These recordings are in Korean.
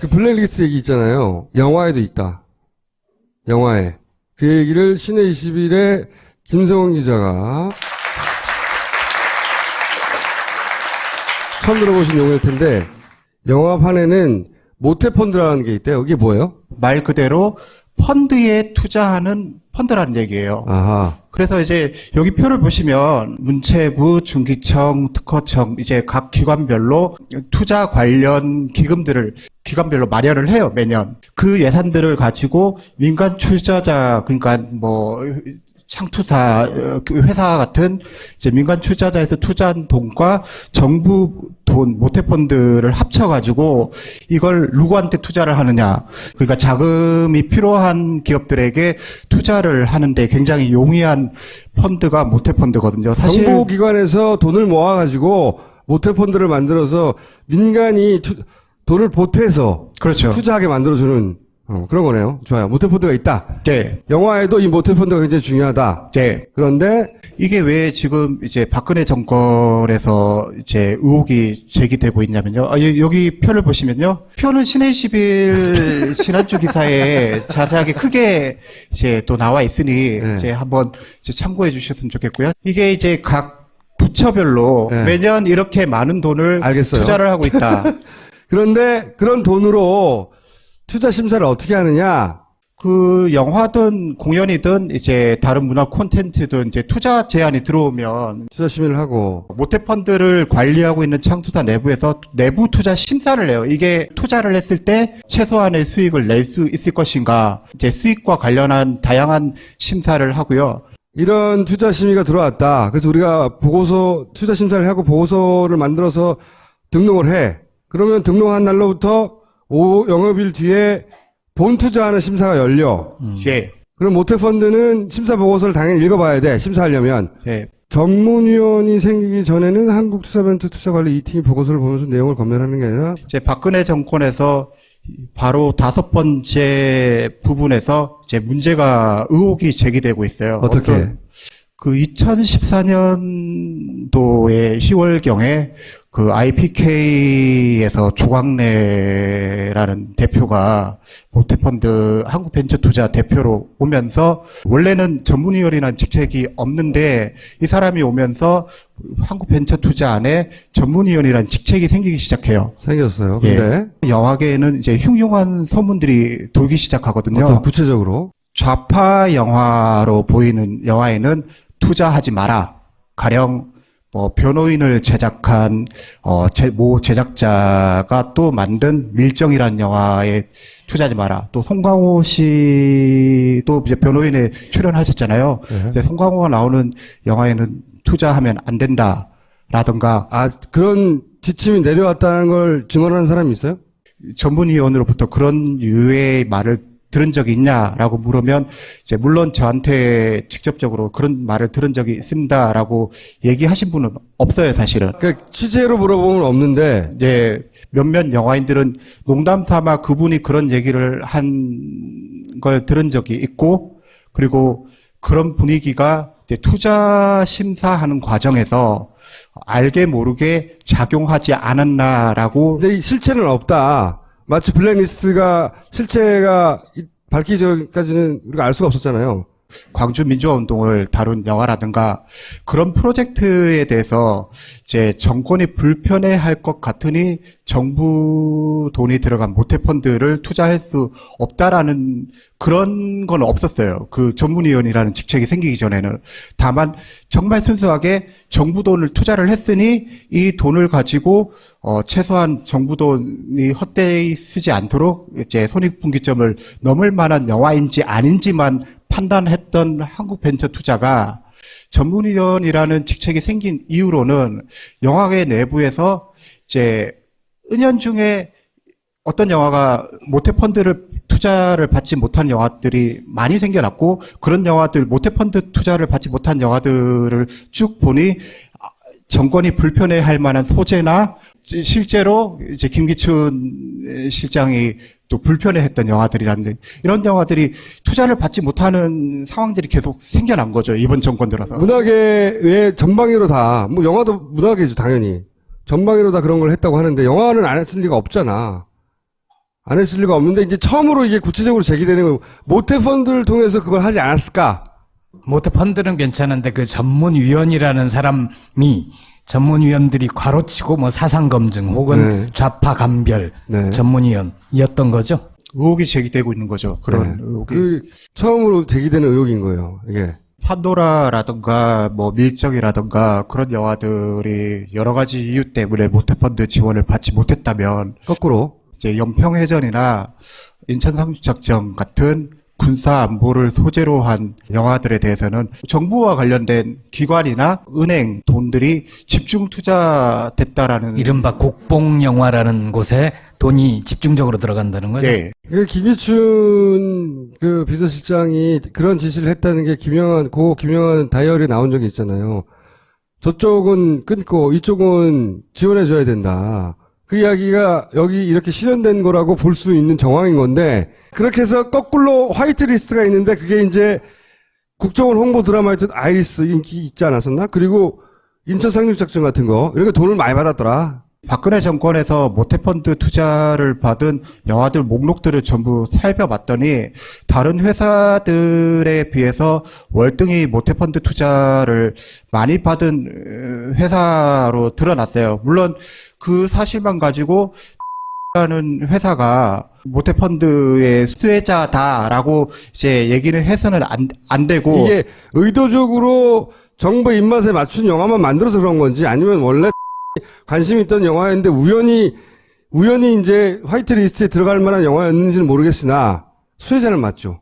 그 블랙리스트 얘기 있잖아요. 영화에도 있다. 영화에. 그 얘기를 신의 21의 김성훈 기자가 처음 들어보신 용어일 텐데, 영화판에는 모태펀드라는 게 있대요. 그게 뭐예요? 말 그대로 펀드에 투자하는 펀드라는 얘기예요. 아하. 그래서 이제 여기 표를 보시면 문체부, 중기청, 특허청 이제 각 기관별로 투자 관련 기금들을 기관별로 마련을 해요, 매년. 그 예산들을 가지고 민간 투자자, 그러니까 뭐 창투사 회사 같은 이제 민간 투자자에서 투자한 돈과 정부 돈 모태펀드를 합쳐가지고 이걸 누구한테 투자를 하느냐, 그러니까 자금이 필요한 기업들에게 투자를 하는데 굉장히 용이한 펀드가 모태펀드거든요. 사실 정보기관에서 돈을 모아가지고 모태펀드를 만들어서 민간이 돈을 보태서 그렇죠. 투자하게 만들어주는 그런 거네요. 좋아요. 모태펀드가 있다. 네. 영화에도 이 모태펀드가 굉장히 중요하다. 네. 그런데 이게 왜 지금 이제 박근혜 정권에서 이제 의혹이 제기되고 있냐면요. 여기 표를 보시면요. 표는 신의 21 지난주 기사에 자세하게 크게 이제 또 나와 있으니 네. 이제 한번 이제 참고해 주셨으면 좋겠고요. 이게 이제 각 부처별로 네. 매년 이렇게 많은 돈을 알겠어요. 투자를 하고 있다. 그런데 그런 돈으로 투자 심사를 어떻게 하느냐? 그 영화든 공연이든 이제 다른 문화 콘텐츠든 이제 투자 제안이 들어오면 투자 심의를 하고 모태펀드를 관리하고 있는 창투사 내부에서 내부 투자 심사를 해요. 이게 투자를 했을 때 최소한의 수익을 낼 수 있을 것인가, 이제 수익과 관련한 다양한 심사를 하고요. 이런 투자 심의가 들어왔다. 그래서 우리가 보고서 투자 심사를 하고 보고서를 만들어서 등록을 해. 그러면 등록한 날로부터 영업일 뒤에 본 투자하는 심사가 열려. 예. 그럼 모태펀드는 심사 보고서를 당연히 읽어봐야 돼. 심사하려면. 예. 전문위원이 생기기 전에는 한국투자벤처 투자관리 2팀이 보고서를 보면서 내용을 검열하는 게 아니라 이제 박근혜 정권에서 바로 5번째 부분에서 이제 문제가 의혹이 제기되고 있어요. 어떻게? 그 2014년도에 10월경에 그 IPK에서 조광래라는 대표가 모태펀드 한국벤처투자 대표로 오면서, 원래는 전문위원이라는 직책이 없는데 이 사람이 오면서 한국벤처투자 안에 전문위원이라는 직책이 생기기 시작해요. 생겼어요. 근데 영화계에는 이제 흉흉한 소문들이 돌기 시작하거든요. 어떤 구체적으로 좌파 영화로 보이는 영화에는 투자하지 마라. 가령 뭐 변호인을 제작한 모 제작자가 또 만든 밀정이라는 영화에 투자하지 마라. 또 송강호 씨도 이제 변호인에 출연하셨잖아요. 네. 이제 송강호가 나오는 영화에는 투자하면 안 된다라든가. 그런 지침이 내려왔다는 걸 증언하는 사람이 있어요? 전문위원으로부터 그런 유의 말을 들은 적이 있냐라고 물으면 이제 물론 저한테 직접적으로 그런 말을 들은 적이 있습니다라고 얘기하신 분은 없어요, 사실은. 그러니까 취재로 물어보면 없는데 이제 몇몇 영화인들은 농담 삼아 그분이 그런 얘기를 한 걸 들은 적이 있고, 그리고 그런 분위기가 이제 투자 심사하는 과정에서 알게 모르게 작용하지 않았나라고. 근데 이 실체는 없다. 마치 블랙리스트가 실체가 밝히기 전까지는 우리가 알 수가 없었잖아요. 광주 민주화운동을 다룬 영화라든가 그런 프로젝트에 대해서 이제 정권이 불편해할 것 같으니 정부 돈이 들어간 모태펀드를 투자할 수 없다라는 그런 건 없었어요. 그 전문위원이라는 직책이 생기기 전에는. 다만 정말 순수하게 정부 돈을 투자를 했으니 이 돈을 가지고 최소한 정부 돈이 헛되이 쓰지 않도록 이제 손익분기점을 넘을 만한 영화인지 아닌지만 판단했던 한국벤처투자가 전문위원이라는 직책이 생긴 이후로는 영화계 내부에서 이제 은연중에 어떤 영화가 모태펀드를 투자를 받지 못한 영화들이 많이 생겨났고, 그런 영화들, 모태펀드 투자를 받지 못한 영화들을 쭉 보니 정권이 불편해할 만한 소재나 실제로 이제 김기춘 실장이 또 불편해했던 영화들이라는, 이런 영화들이 투자를 받지 못하는 상황들이 계속 생겨난 거죠, 이번 정권 들어서. 문화계의 전방위로 다, 뭐 영화도 문화계죠, 당연히. 전방위로 다 그런 걸 했다고 하는데 영화는 안 했을 리가 없잖아. 안 했을 리가 없는데 이제 처음으로 이게 구체적으로 제기되는 거고 모태펀드를 통해서 그걸 하지 않았을까? 모태펀드는 괜찮은데 그 전문위원이라는 사람이 전문위원들이 괄호치고 뭐 사상검증 혹은 네. 좌파 감별 네. 전문위원이었던 거죠. 의혹이 제기되고 있는 거죠. 그런 네. 의혹이. 그 처음으로 제기되는 의혹인 거예요. 이게. 판도라라든가 뭐 밀정이라든가 그런 영화들이 여러 가지 이유 때문에 모태펀드 지원을 받지 못했다면 거꾸로. 이제 연평해전이나 인천 상륙작전 같은 군사 안보를 소재로 한 영화들에 대해서는 정부와 관련된 기관이나 은행 돈들이 집중 투자됐다라는 이른바 국뽕영화라는 곳에 돈이 집중적으로 들어간다는 거죠. 예. 그 김일춘 그 비서실장이 그런 지시를 했다는 게 고 김영한 다이어리에 나온 적이 있잖아요. 저쪽은 끊고 이쪽은 지원해줘야 된다. 그 이야기가 여기 이렇게 실현된 거라고 볼 수 있는 정황인 건데 그렇게 해서 거꾸로 화이트 리스트가 있는데 그게 이제 국정원 홍보 드라마였던 아이리스 인기 있지 않았었나? 그리고 인천 상륙작전 같은 거 이렇게 돈을 많이 받았더라. 박근혜 정권에서 모태펀드 투자를 받은 영화들 목록들을 전부 살펴봤더니 다른 회사들에 비해서 월등히 모태펀드 투자를 많이 받은 회사로 드러났어요. 물론 그 사실만 가지고 라는 회사가 모태펀드의 수혜자다라고 이제 얘기를 해서는 안 되고 이게 의도적으로 정부 입맛에 맞춘 영화만 만들어서 그런 건지 아니면 원래 관심 있던 영화였는데 우연히 이제 화이트 리스트에 들어갈 만한 영화였는지는 모르겠으나 수혜자는 맞죠.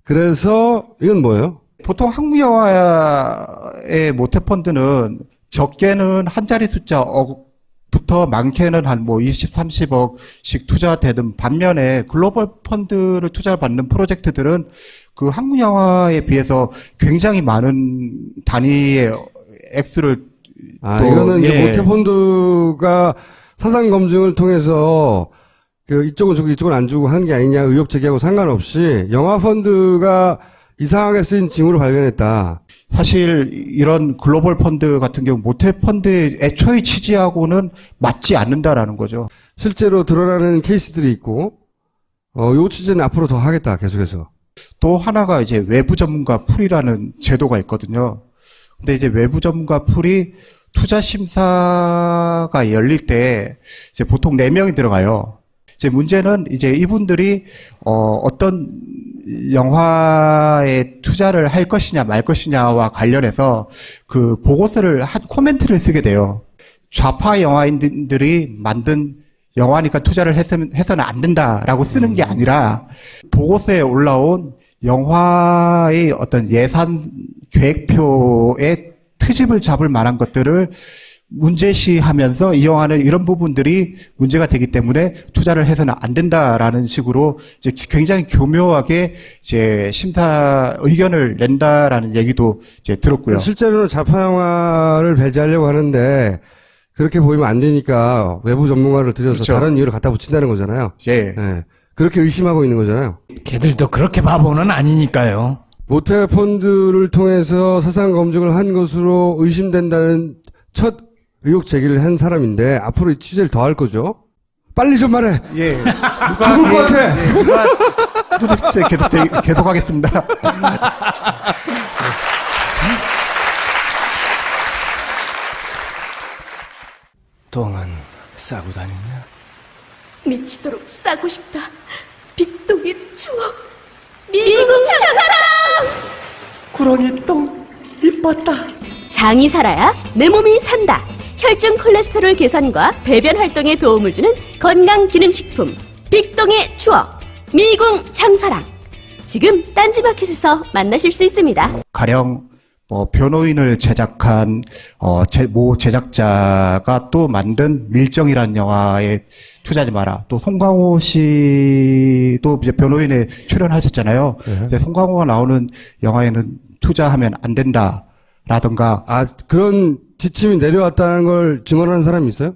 그래서 이건 뭐예요? 보통 한국 영화의 모태펀드는 적게는 한 자리 숫자부터 많게는 한 뭐 20, 30억씩 투자되는 반면에 글로벌 펀드를 투자받는 프로젝트들은 그 한국 영화에 비해서 굉장히 많은 단위의 액수를 이거는 이제 예. 모태펀드가 사상 검증을 통해서 그 이쪽은 주고 이쪽은 안 주고 한 게 아니냐 의혹 제기하고 상관없이 영화 펀드가 이상하게 쓰인 징후를 발견했다. 사실 이런 글로벌 펀드 같은 경우 모태펀드의 애초의 취지하고는 맞지 않는다라는 거죠. 실제로 드러나는 케이스들이 있고 요 취재는 앞으로 더 하겠다 계속해서. 또 하나가 이제 외부 전문가 풀이라는 제도가 있거든요. 근데 이제 외부 전문가 풀이 투자 심사가 열릴 때 이제 보통 4명이 들어가요. 이제 문제는 이제 이분들이 어떤 영화에 투자를 할 것이냐 말 것이냐와 관련해서 그 보고서를 코멘트를 쓰게 돼요. 좌파 영화인들이 만든 영화니까 투자를 해서는 안 된다라고 쓰는 게 아니라 보고서에 올라온 영화의 어떤 예산 계획표에 트집을 잡을 만한 것들을 문제시하면서 이 영화는 이런 부분들이 문제가 되기 때문에 투자를 해서는 안 된다라는 식으로 이제 굉장히 교묘하게 이제 심사 의견을 낸다라는 얘기도 이제 들었고요. 실제로는 좌파 영화를 배제하려고 하는데 그렇게 보이면 안 되니까 외부 전문가를 들여서 그렇죠. 다른 이유를 갖다 붙인다는 거잖아요. 예. 예. 그렇게 의심하고 있는 거잖아요. 걔들도 그렇게 바보는 아니니까요. 모태펀드를 통해서 사상 검증을 한 것으로 의심된다는 첫 의혹 제기를 한 사람인데 앞으로 이 취재를 더 할 거죠. 빨리 좀 말해. 예. 누가 죽을 것 같아. 예, 누가 계속 하겠습니다. 똥은 싸고 다니냐? 미치도록 싸고 싶다. 빅동의 추억. 미국 장사랑. 구렁이 똥 이뻤다. 장이 살아야 내 몸이 산다. 혈중 콜레스테롤 개선과 배변 활동에 도움을 주는 건강기능식품 빅동의 추억 미궁 장사랑. 지금 딴지마켓에서 만나실 수 있습니다. 가령 변호인을 제작한 모 제작자가 또 만든 밀정이라는 영화에 투자하지 마라. 또 송강호 씨도 이제 변호인에 출연하셨잖아요. 이제 송강호가 나오는 영화에는 투자하면 안 된다라든가. 그런 지침이 내려왔다는 걸 증언하는 사람이 있어요?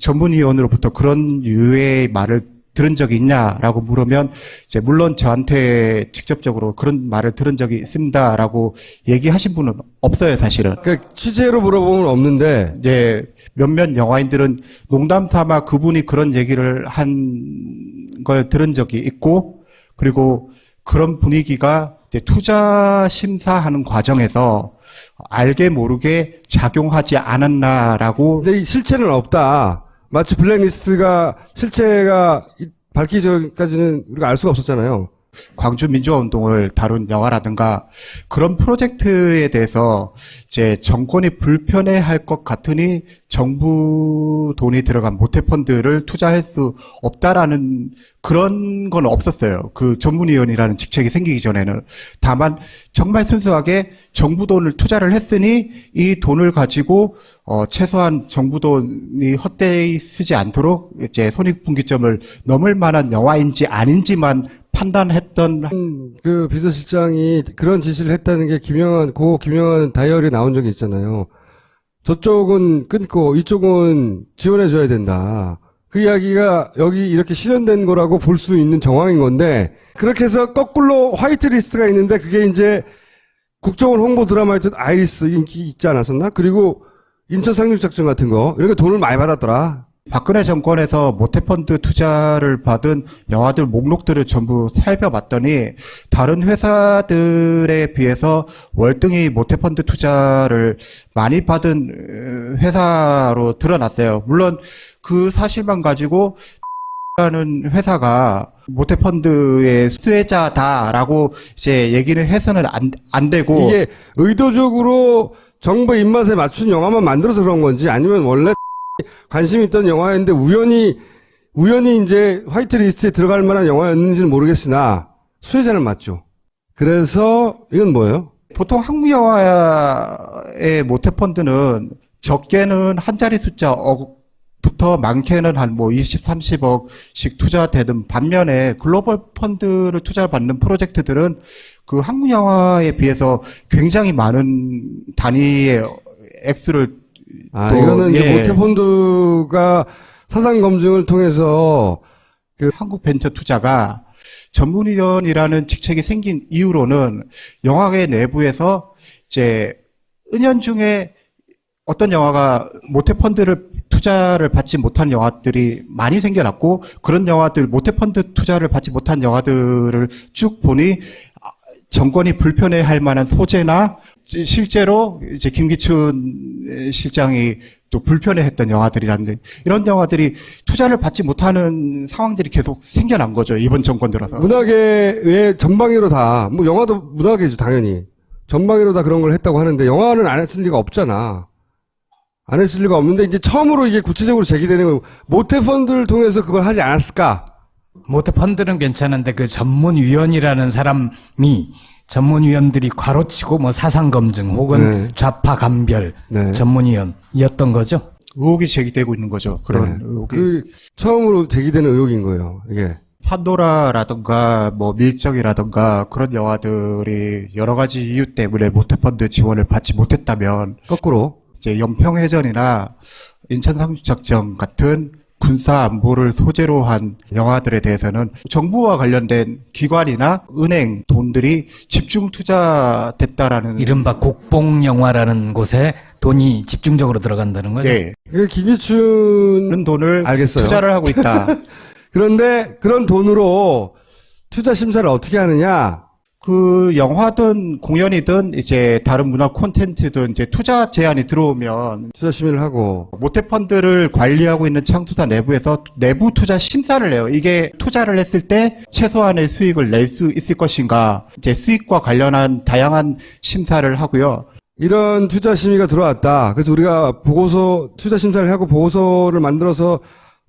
전문위원으로부터 그런 유의 말을 들은 적이 있냐라고 물으면 이제 물론 저한테 직접적으로 그런 말을 들은 적이 있습니다라고 얘기하신 분은 없어요, 사실은. 그러니까 취재로 물어보면 없는데 이제 몇몇 영화인들은 농담 삼아 그분이 그런 얘기를 한 걸 들은 적이 있고, 그리고 그런 분위기가 이제 투자 심사하는 과정에서 알게 모르게 작용하지 않았나라고. 근데 이 실체는 없다. 마치 블랙리스트가 실체가 밝히기 전까지는 우리가 알 수가 없었잖아요. 광주 민주화 운동을 다룬 영화라든가 그런 프로젝트에 대해서 이제 정권이 불편해할 것 같으니 정부 돈이 들어간 모태펀드를 투자할 수 없다라는 그런 건 없었어요. 그 전문위원이라는 직책이 생기기 전에는. 다만 정말 순수하게 정부 돈을 투자를 했으니 이 돈을 가지고 최소한 정부 돈이 헛되이 쓰지 않도록 이제 손익분기점을 넘을 만한 영화인지 아닌지만 판단했던. 그 비서실장이 그런 지시를 했다는 게 김영한 다이어리에 나온 적이 있잖아요. 저쪽은 끊고 이쪽은 지원해줘야 된다. 그 이야기가 여기 이렇게 실현된 거라고 볼 수 있는 정황인 건데, 그렇게 해서 거꾸로 화이트리스트가 있는데 그게 이제 국정원 홍보 드라마였던 아이리스 인기 있지 않았었나? 그리고 인천 상륙작전 같은 거, 이렇게 돈을 많이 받았더라. 박근혜 정권에서 모태펀드 투자를 받은 영화들 목록들을 전부 살펴봤더니 다른 회사들에 비해서 월등히 모태펀드 투자를 많이 받은 회사로 드러났어요. 물론 그 사실만 가지고 라는 회사가 모태펀드의 수혜자다라고 이제 얘기를 해서는 안 되고, 이게 의도적으로 정부 입맛에 맞춘 영화만 만들어서 그런 건지, 아니면 원래 관심 있던 영화였는데 우연히 이제 화이트리스트에 들어갈 만한 영화였는지는 모르겠으나 수혜자는 맞죠. 그래서 이건 뭐예요? 보통 한국 영화의 모태펀드는 적게는 한 자리 숫자 부터 많게는 한 20, 30억씩 투자되는 반면에 글로벌 펀드를 투자받는 프로젝트들은 그 한국 영화에 비해서 굉장히 많은 단위의 액수를 이거는 이제 모태펀드가 사상 검증을 통해서 한국 벤처 투자가 전문위원이라는 직책이 생긴 이후로는 영화계 내부에서 이제 은연중에 어떤 영화가 모태펀드를 투자를 받지 못한 영화들이 많이 생겨났고, 그런 영화들, 모태펀드 투자를 받지 못한 영화들을 쭉 보니 정권이 불편해할 만한 소재나 실제로 이제 김기춘 실장이 또 불편해했던 영화들이라는, 이런 영화들이 투자를 받지 못하는 상황들이 계속 생겨난 거죠, 이번 정권 들어서. 문화계의 전방위로 다, 뭐 영화도 문화계죠, 당연히. 전방위로 다 그런 걸 했다고 하는데 영화는 안 했을 리가 없잖아. 안 했을 리가 없는데 이제 처음으로 이게 구체적으로 제기되는 거, 모태펀드를 통해서 그걸 하지 않았을까? 모태펀드는 괜찮은데 그 전문위원이라는 사람이 전문위원들이 괄호치고 뭐 사상검증 혹은 좌파 감별 전문위원이었던 거죠? 의혹이 제기되고 있는 거죠. 그런 의혹이. 처음으로 제기되는 의혹인 거예요, 이게. 판도라라든가 뭐 밀정이라든가 그런 영화들이 여러 가지 이유 때문에 모태펀드 지원을 받지 못했다면, 거꾸로. 이제 연평해전이나 인천 상륙작전 같은 군사 안보를 소재로 한 영화들에 대해서는 정부와 관련된 기관이나 은행 돈들이 집중 투자됐다라는, 이른바 국뽕영화라는 곳에 돈이 집중적으로 들어간다는 거죠? 예, 김기춘은 돈을 알겠어요. 투자를 하고 있다. 그런데 그런 돈으로 투자 심사를 어떻게 하느냐? 그 영화든 공연이든 이제 다른 문화 콘텐츠든 이제 투자 제안이 들어오면 투자 심의를 하고. 모태펀드를 관리하고 있는 창투사 내부에서 내부 투자 심사를 해요. 이게 투자를 했을 때 최소한의 수익을 낼 수 있을 것인가, 이제 수익과 관련한 다양한 심사를 하고요. 이런 투자 심의가 들어왔다. 그래서 우리가 투자 심사를 하고 보고서를 만들어서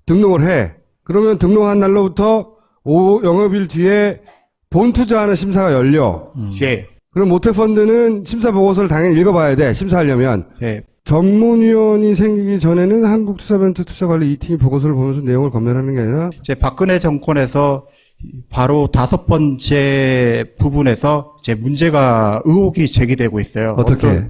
등록을 해. 그러면 등록한 날로부터 영업일 뒤에 본 투자하는 심사가 열려. 예. 그럼 모태펀드는 심사 보고서를 당연히 읽어봐야 돼. 심사하려면. 예. 전문위원이 생기기 전에는 한국투자벤처 투자관리 2팀이 보고서를 보면서 내용을 검열하는 게 아니라, 이제 박근혜 정권에서 바로 5번째 부분에서 이제 문제가, 의혹이 제기되고 있어요. 어떻게?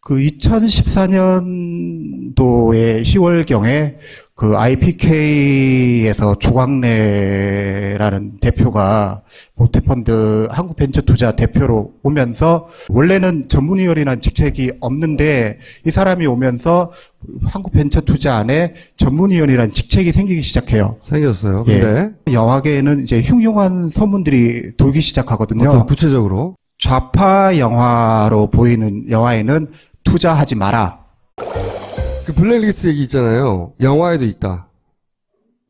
그 2014년도에 10월경에 그 IPK에서 조광래라는 대표가 모태펀드 한국벤처투자 대표로 오면서 원래는 전문위원이라는 직책이 없는데 이 사람이 오면서 한국벤처투자 안에 전문위원이라는 직책이 생기기 시작해요. 생겼어요. 근데 영화계에는 이제 흉흉한 소문들이 돌기 시작하거든요. 어떤 구체적으로 좌파 영화로 보이는 영화에는 투자하지 마라. 그 블랙리스트 얘기 있잖아요. 영화에도 있다.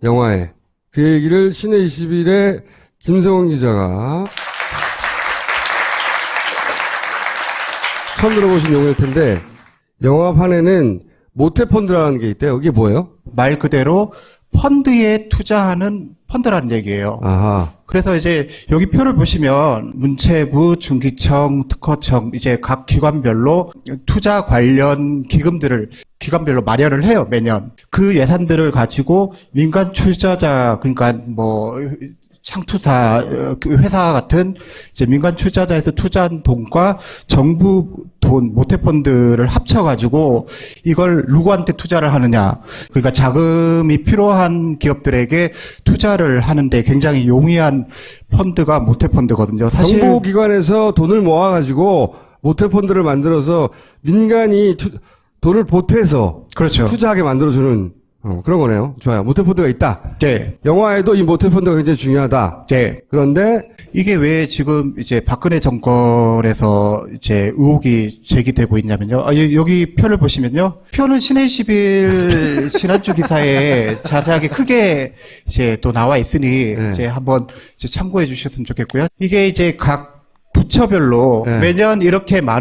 영화에. 그 얘기를 신의 21의 김성훈 기자가 처음 들어보신 용어일 텐데 영화판에는 모태펀드라는 게 있대요. 이게 뭐예요? 말 그대로 펀드에 투자하는 펀드라는 얘기예요. 아하. 그래서 이제 여기 표를 보시면 문체부, 중기청, 특허청 이제 각 기관별로 투자 관련 기금들을 기관별로 마련을 해요, 매년. 그 예산들을 가지고 민간 투자자, 그러니까 뭐 창투사 회사 같은 이제 민간 투자자에서 투자한 돈과 정부 돈 모태펀드를 합쳐가지고 이걸 누구한테 투자를 하느냐. 그러니까 자금이 필요한 기업들에게 투자를 하는데 굉장히 용이한 펀드가 모태펀드거든요. 사실 정보기관에서 돈을 모아가지고 모태펀드를 만들어서 민간이 돈을 보태서 그렇죠. 투자하게 만들어주는 그런 거네요. 좋아요. 모태펀드가 있다. 네. 영화에도 이 모태펀드가 굉장히 중요하다. 네. 그런데 이게 왜 지금 이제 박근혜 정권에서 이제 의혹이 제기되고 있냐면요. 여기 표를 보시면요. 표는 신의 10일 지난주 기사에 자세하게 크게 이제 또 나와 있으니 네. 이제 한번 이제 참고해 주셨으면 좋겠고요. 이게 이제 각 부처별로 네. 매년 이렇게 많은